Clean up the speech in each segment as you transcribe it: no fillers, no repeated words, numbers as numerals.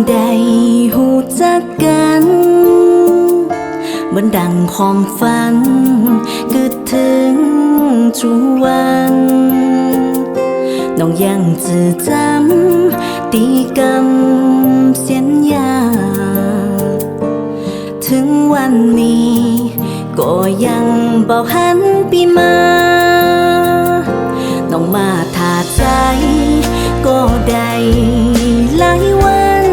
ได้หูจักกันเหมือนดังความฝันกึดถึงจุวันน้องยังจือจำตีกำเสียนยาถึงวันนี้ก็ยังบ่หันปีมาน้องมาถาใจก็ได้หลายวัน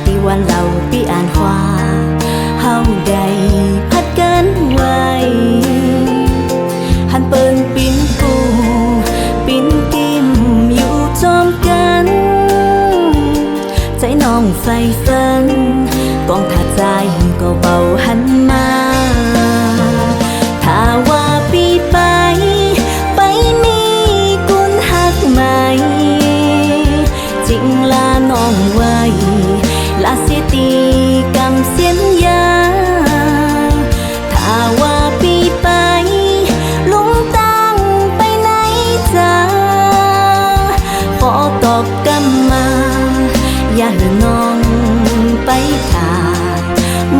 ที่วันเราปีอ่านว่าเฮาได้พัดกันไว้หันเปิ้นปิ้นกูปิ้นกิมอยู่จอมกันใจน้องใฝ่ฝันกองถ้าใจก็เบาหันมาถ้าว่าปีไปมีกุนหักไหมจริงลาน้องไว้ลาเสียตีกำเสียนยาถ้าว่าปีไปลุงตั้งไปไหนจ้าขอตอบกำมาอย่าให้น้องไปถ่า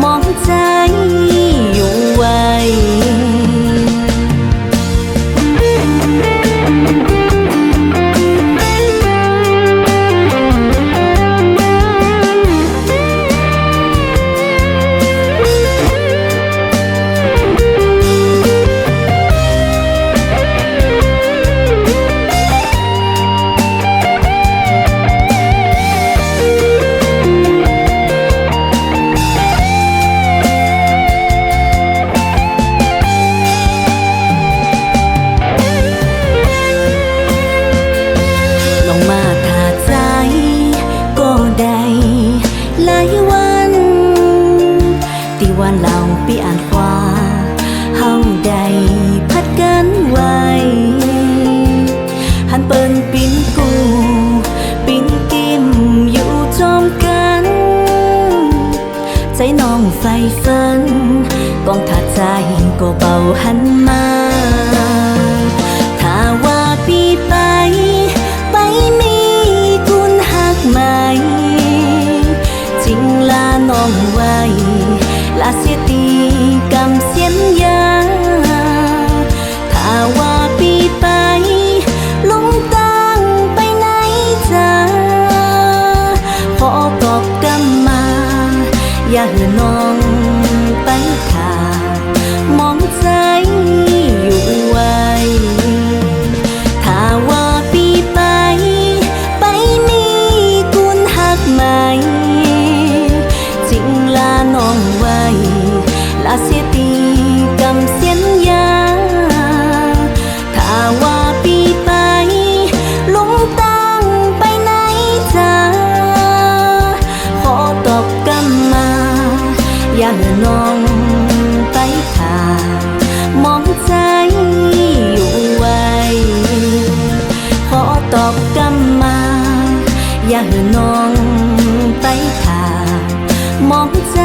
มองใจอยู่ไว้วันเราปีอ่านว่าเฮาได้พัดกันไว้หันเปิ้นปิ้นกูปิ้นกิมอยู่จอมกันใจน้องใฝ่ฝันกองถ้าใจก็เบาหันมาถ้าว่าปีไปมีกุนหักไหมจริงลาน้องไว้ลาเสียตีกำเสียนยาถ้าว่าปีไปลุงตั้งไปไหนจ้าขอตอบกำมาอย่าให้น้องไปถ่ามองใจอยู่ไว้ถ้าว่าปีไปมีกุนหักไหมจริงลาน้องไว้ลาเสียตีกำเสียนยาถ้าว่าปีไปลุงตั้งไปไหนจ้าขอตอบกำมาอย่าให้น้องไปถ่ามองใจอยู่ไว้ขอตอบกำมาอย่าให้น้องไปถ่ามองใจ